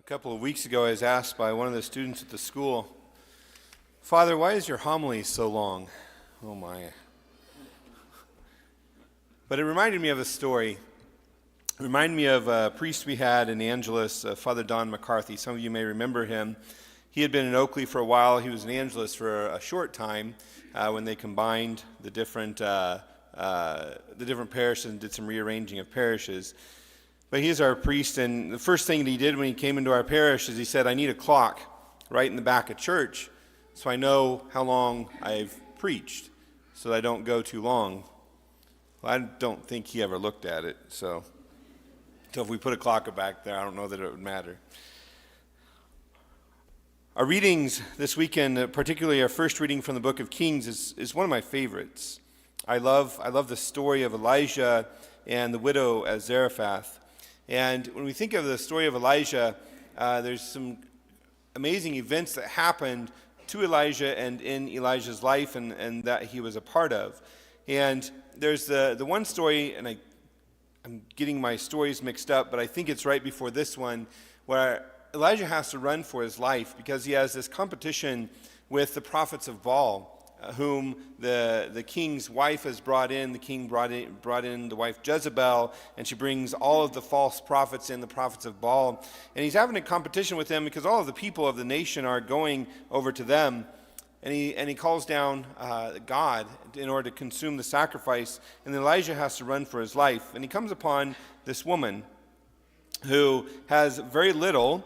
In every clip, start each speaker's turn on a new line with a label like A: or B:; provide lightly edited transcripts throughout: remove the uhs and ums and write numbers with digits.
A: couple of weeks ago, I was asked by one of the students at the school, "Father, why is your homily so long?" Oh my. But it reminded me of a story. It reminded me of a priest we had in Angeles, Father Don McCarthy. Some of you may remember him. He had been in Oakley for a while. He was in Angeles for a short time when they combined the different parishes and did some rearranging of parishes. But he's our priest, and the first thing that he did when he came into our parish is he said, "I need a clock right in the back of church so I know how long I've preached, so that I don't go too long." Well, I don't think he ever looked at it, so if we put a clock back there, I don't know that it would matter. Our readings this weekend, particularly our first reading from the book of Kings, is one of my favorites. I love the story of Elijah and the widow at Zarephath. And when we think of the story of Elijah, there's some amazing events that happened to Elijah and in Elijah's life and that he was a part of. And there's the one story, and I'm getting my stories mixed up, but I think it's right before this one, where Elijah has to run for his life because he has this competition with the prophets of Baal, whom the king's wife has brought in. The king brought in the wife Jezebel, and she brings all of the false prophets in, the prophets of Baal. And he's having a competition with them because all of the people of the nation are going over to them. And he calls down God in order to consume the sacrifice. And then Elijah has to run for his life. And he comes upon this woman who has very little.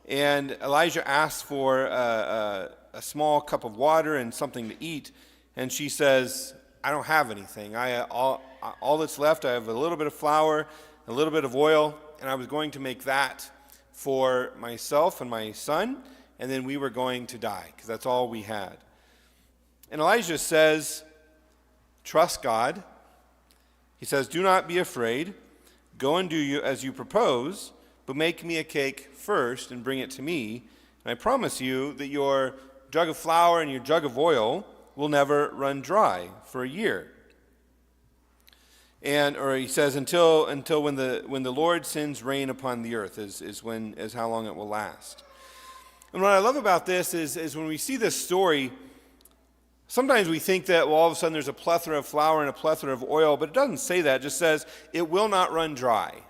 A: And Elijah asks for a small cup of water and something to eat. And she says, "I don't have anything. All that's left, I have a little bit of flour, a little bit of oil, and I was going to make that for myself and my son, and then we were going to die, because that's all we had." And Elijah says, "Trust God." He says, "Do not be afraid. Go and do as you propose, but make me a cake first and bring it to me. And I promise you that your jug of flour and your jug of oil will never run dry for a year." Or he says, until when the Lord sends rain upon the earth is how long it will last. And what I love about this is when we see this story, sometimes we think that, well, all of a sudden there's a plethora of flour and a plethora of oil, but it doesn't say that. It just says it will not run dry.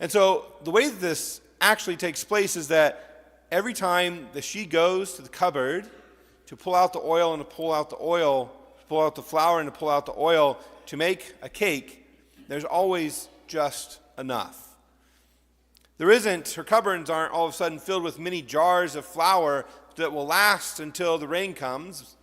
A: And so the way that this actually takes place is that every time that she goes to the cupboard to pull out the oil and to pull out the oil, to pull out the flour and to pull out the oil to make a cake, there's always just enough. Her cupboards aren't all of a sudden filled with many jars of flour that will last until the rain comes.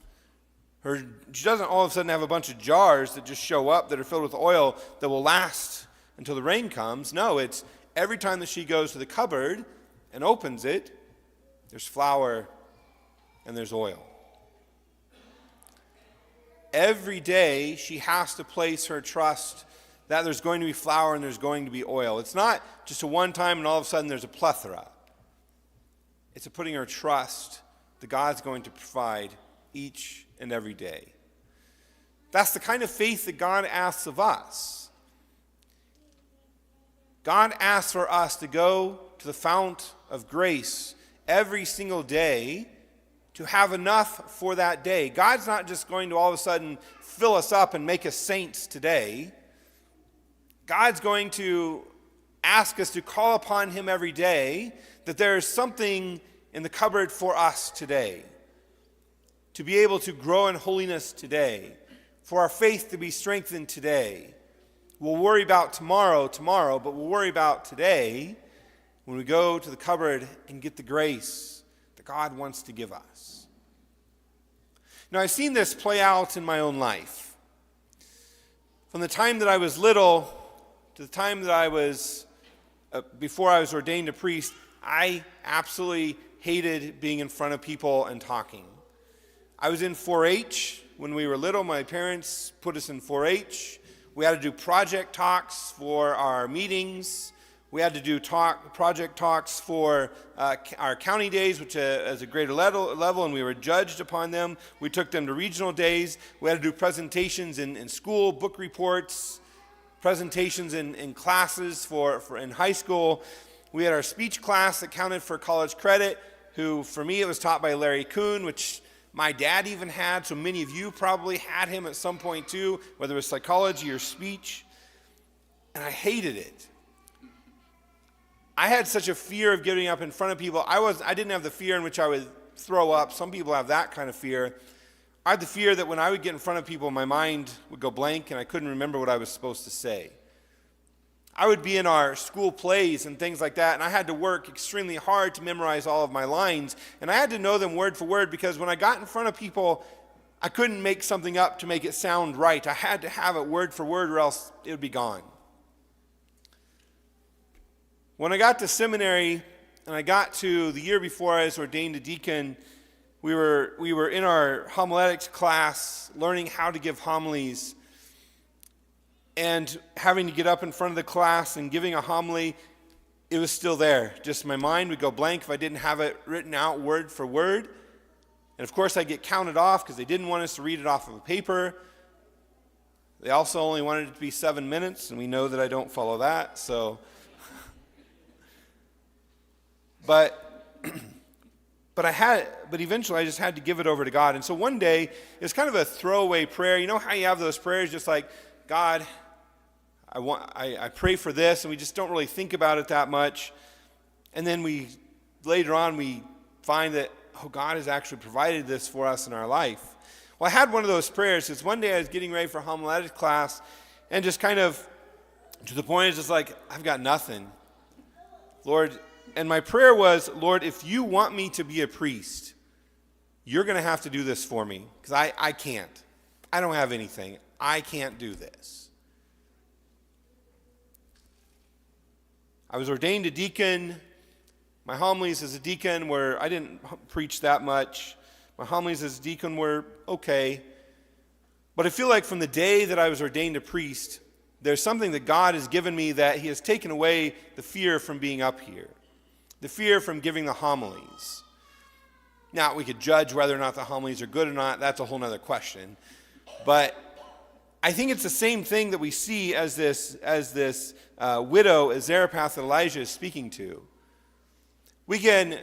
A: She doesn't all of a sudden have a bunch of jars that just show up that are filled with oil that will last until the rain comes. No, it's every time that she goes to the cupboard and opens it, there's flour and there's oil. Every day she has to place her trust that there's going to be flour and there's going to be oil. It's not just a one time and all of a sudden there's a plethora. It's a putting her trust that God's going to provide each and every day. That's the kind of faith that God asks of us. God asks for us to go to the fount of grace every single day to have enough for that day. God's not just going to all of a sudden fill us up and make us saints today. God's going to ask us to call upon him every day, that there is something in the cupboard for us today, to be able to grow in holiness today, for our faith to be strengthened today. We'll worry about tomorrow, but we'll worry about today when we go to the cupboard and get the grace that God wants to give us. Now, I've seen this play out in my own life. From the time that I was little to the time that I was, before I was ordained a priest, I absolutely hated being in front of people and talking. I was in 4-H when we were little. My parents put us in 4-H. We had to do project talks for our meetings. We had to do project talks for our county days, which is a greater level, and we were judged upon them. We took them to regional days. We had to do presentations in school, book reports, presentations in classes for in high school. We had our speech class that counted for college credit, who, for me, it was taught by Larry Kuhn, which my dad even had, so many of you probably had him at some point too, whether it was psychology or speech, and I hated it. I had such a fear of getting up in front of people. I didn't have the fear in which I would throw up. Some people have that kind of fear. I had the fear that when I would get in front of people, my mind would go blank and I couldn't remember what I was supposed to say. I would be in our school plays and things like that, and I had to work extremely hard to memorize all of my lines, and I had to know them word for word because when I got in front of people, I couldn't make something up to make it sound right. I had to have it word for word or else it would be gone. When I got to seminary and I got to the year before I was ordained a deacon, we were in our homiletics class learning how to give homilies, and having to get up in front of the class and giving a homily, it was still there. Just my mind would go blank if I didn't have it written out word for word. And of course I'd get counted off because they didn't want us to read it off of a paper. They also only wanted it to be 7 minutes, and we know that I don't follow that, so. But eventually I just had to give it over to God. And so one day, it was kind of a throwaway prayer. You know how you have those prayers just like, God, I pray for this, and we just don't really think about it that much. And then later on we find that, God has actually provided this for us in our life. Well, I had one of those prayers because one day I was getting ready for homiletics class, and just kind of to the point it's just like, I've got nothing. Lord, and my prayer was, Lord, if you want me to be a priest, you're going to have to do this for me because I can't. I don't have anything. I can't do this. I was ordained a deacon. My homilies as a deacon I didn't preach that much. My homilies as a deacon were okay. But I feel like from the day that I was ordained a priest, there's something that God has given me that he has taken away the fear from being up here, the fear from giving the homilies. Now, we could judge whether or not the homilies are good or not. That's a whole other question. But I think it's the same thing that we see as this widow, as Zarephath, that Elijah is speaking to. We can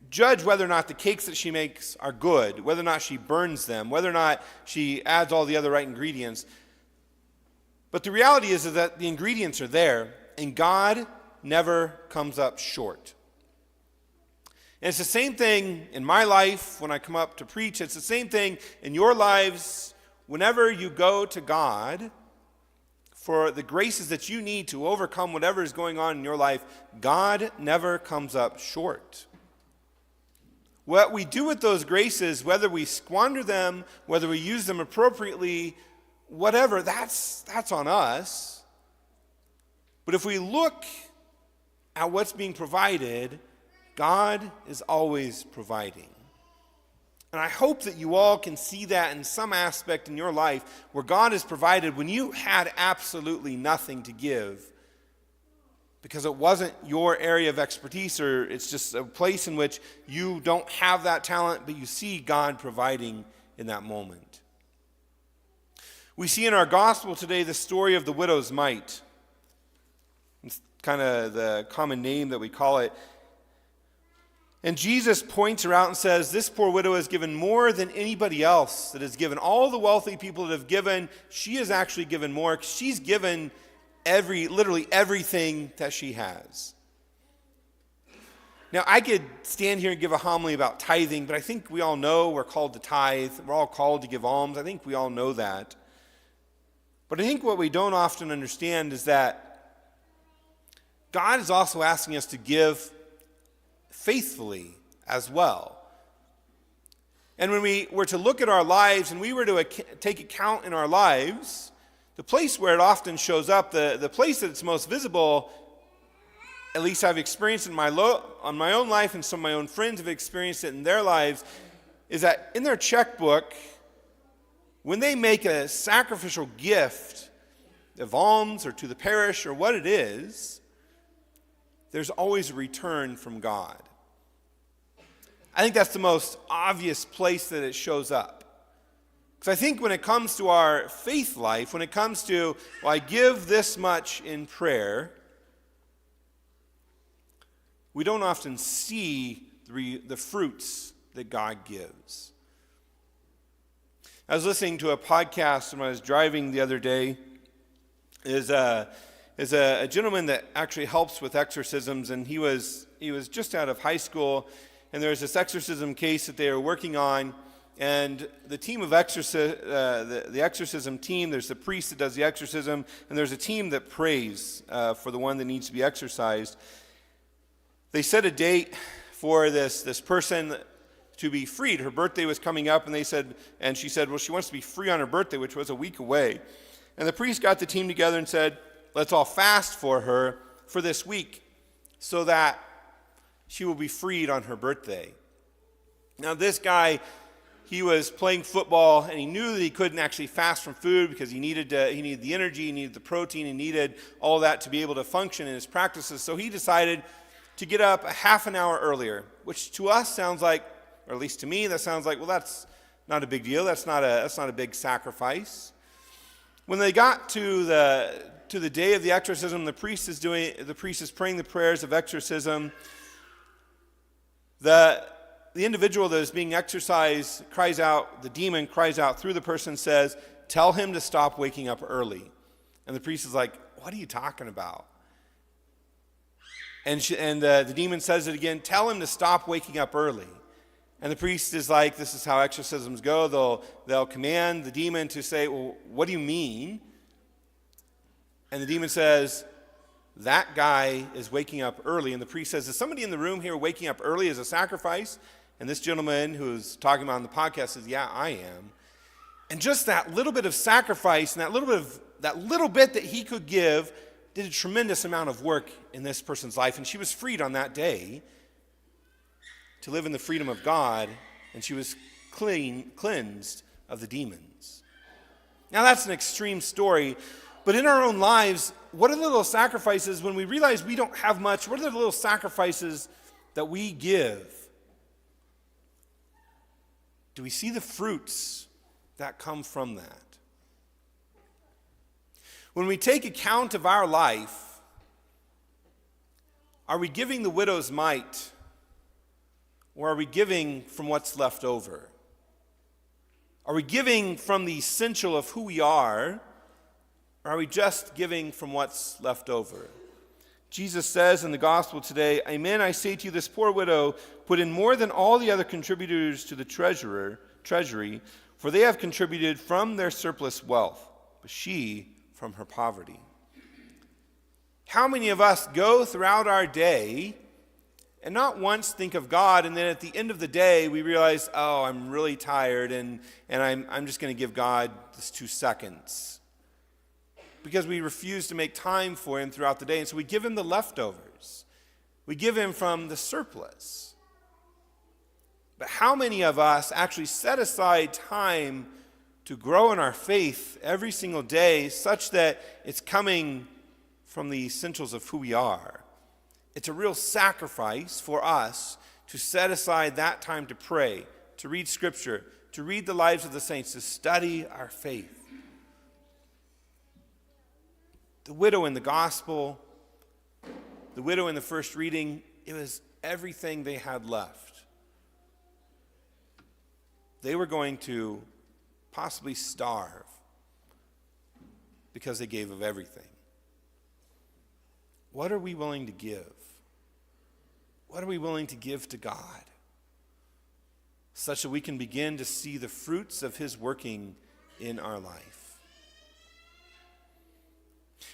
A: judge whether or not the cakes that she makes are good, whether or not she burns them, whether or not she adds all the other right ingredients. But the reality is that the ingredients are there, and God never comes up short. And it's the same thing in my life when I come up to preach. It's the same thing in your lives whenever you go to God for the graces that you need to overcome whatever is going on in your life. God never comes up short. What we do with those graces, whether we squander them, whether we use them appropriately, whatever, that's on us. But if we look at what's being provided, God is always providing. And I hope that you all can see that in some aspect in your life where God has provided when you had absolutely nothing to give because it wasn't your area of expertise, or it's just a place in which you don't have that talent, but you see God providing in that moment. We see in our gospel today the story of the widow's mite. It's kind of the common name that we call it. And Jesus points her out and says, this poor widow has given more than anybody else that has given. All the wealthy people that have given, she has actually given more. She's given literally everything that she has. Now, I could stand here and give a homily about tithing, but I think we all know we're called to tithe. We're all called to give alms. I think we all know that. But I think what we don't often understand is that God is also asking us to give faithfully as well. And when we were to look at our lives and we were to take account in our lives, the place where it often shows up, the place that it's most visible, at least I've experienced on my own life, and some of my own friends have experienced it in their lives, is that in their checkbook, when they make a sacrificial gift of alms or to the parish or what it is, there's always a return from God. I think that's the most obvious place that it shows up. Because I think when it comes to our faith life, when it comes to, I give this much in prayer, we don't often see the fruits that God gives. I was listening to a podcast when I was driving the other day. Is a gentleman that actually helps with exorcisms, and he was just out of high school, and there was this exorcism case that they were working on, and the team of the exorcism team, there's the priest that does the exorcism, and there's a team that prays for the one that needs to be exorcised. They set a date for this person to be freed. Her birthday was coming up, and she said, well, she wants to be free on her birthday, which was a week away. And the priest got the team together and said, let's all fast for her for this week so that she will be freed on her birthday. Now this guy, he was playing football, and he knew that he couldn't actually fast from food because he needed the energy, he needed the protein, he needed all that to be able to function in his practices. So he decided to get up a half an hour earlier, which to us sounds like, or at least to me, that sounds like, well, that's not a big deal. That's not a big sacrifice. When they got to the day of the exorcism, the priest is praying the prayers of exorcism. The individual that is being exorcised cries out, the demon cries out through the person, says, tell him to stop waking up early. And the priest is like, what are you talking about? And the demon says it again, tell him to stop waking up early. And the priest is like, this is how exorcisms go. They'll command the demon to say, well, what do you mean? And the demon says, that guy is waking up early. And the priest says, is somebody in the room here waking up early as a sacrifice? And this gentleman who's talking about on the podcast says, yeah, I am. And just that little bit of sacrifice and that little bit that he could give did a tremendous amount of work in this person's life. And she was freed on that day to live in the freedom of God, and she was cleansed of the demons. Now that's an extreme story, but in our own lives, what are the little sacrifices when we realize we don't have much? What are the little sacrifices that we give? Do we see the fruits that come from that? When we take account of our life, are we giving the widow's mite? Or are we giving from what's left over? Are we giving from the essential of who we are? Or are we just giving from what's left over? Jesus says in the gospel today, amen, I say to you, this poor widow put in more than all the other contributors to the treasury, for they have contributed from their surplus wealth, but she from her poverty. How many of us go throughout our day and not once think of God, and then at the end of the day, we realize, oh, I'm really tired, and I'm just going to give God this 2 seconds. Because we refuse to make time for him throughout the day, and so we give him the leftovers. We give him from the surplus. But how many of us actually set aside time to grow in our faith every single day such that it's coming from the essentials of who we are? It's a real sacrifice for us to set aside that time to pray, to read Scripture, to read the lives of the saints, to study our faith. The widow in the gospel, the widow in the first reading, it was everything they had left. They were going to possibly starve because they gave of everything. What are we willing to give? What are we willing to give to God such that we can begin to see the fruits of his working in our life?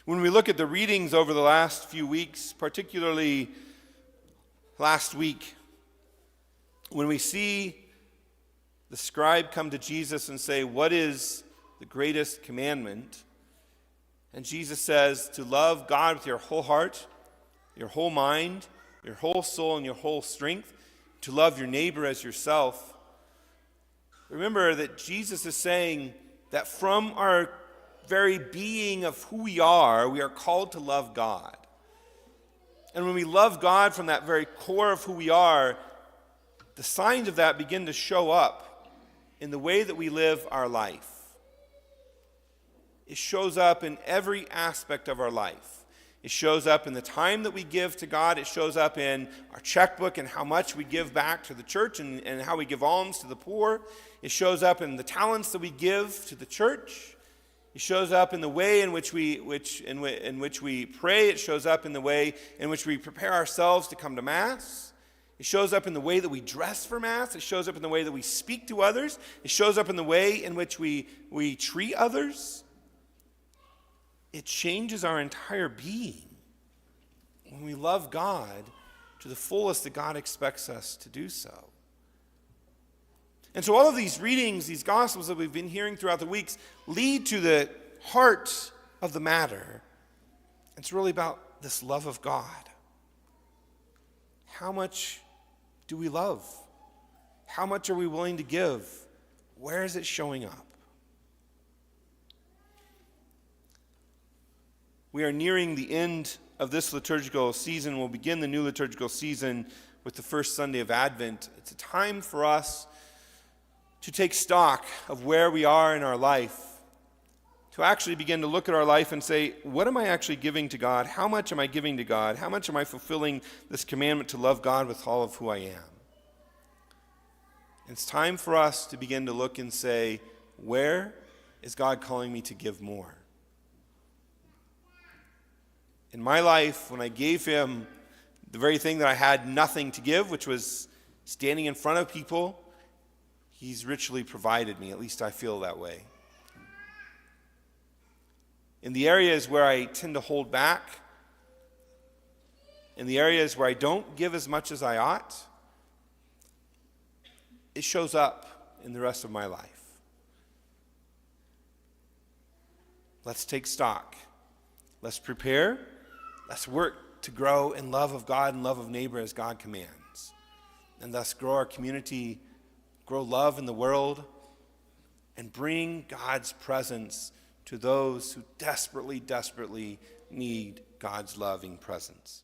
A: When we look at the readings over the last few weeks, particularly last week, when we see the scribe come to Jesus and say, what is the greatest commandment? And Jesus says to love God with your whole heart, your whole mind, your whole soul, and your whole strength, to love your neighbor as yourself. Remember that Jesus is saying that from our very being of who we are called to love God. And when we love God from that very core of who we are, the signs of that begin to show up in the way that we live our life. It shows up in every aspect of our life. It shows up in the time that we give to God. It shows up in our checkbook and how much we give back to the church and how we give alms to the poor. It shows up in the talents that we give to the church. It shows up in the way in which we pray. It shows up in the way in which we prepare ourselves to come to Mass. It shows up in the way that we dress for Mass. It shows up in the way that we speak to others. It shows up in the way in which we treat others. It changes our entire being when we love God to the fullest that God expects us to do so. And so all of these readings, these Gospels that we've been hearing throughout the weeks, lead to the heart of the matter. It's really about this love of God. How much do we love? How much are we willing to give? Where is it showing up? We are nearing the end of this liturgical season. We'll begin the new liturgical season with the first Sunday of Advent. It's a time for us to take stock of where we are in our life, to actually begin to look at our life and say, what am I actually giving to God? How much am I giving to God? How much am I fulfilling this commandment to love God with all of who I am? It's time for us to begin to look and say, where is God calling me to give more? In my life, when I gave him the very thing that I had nothing to give, which was standing in front of people, he's richly provided me. At least I feel that way. In the areas where I tend to hold back, in the areas where I don't give as much as I ought, it shows up in the rest of my life. Let's take stock. Let's prepare. Let's work to grow in love of God and love of neighbor as God commands. And thus grow our community, grow love in the world, and bring God's presence to those who desperately, desperately need God's loving presence.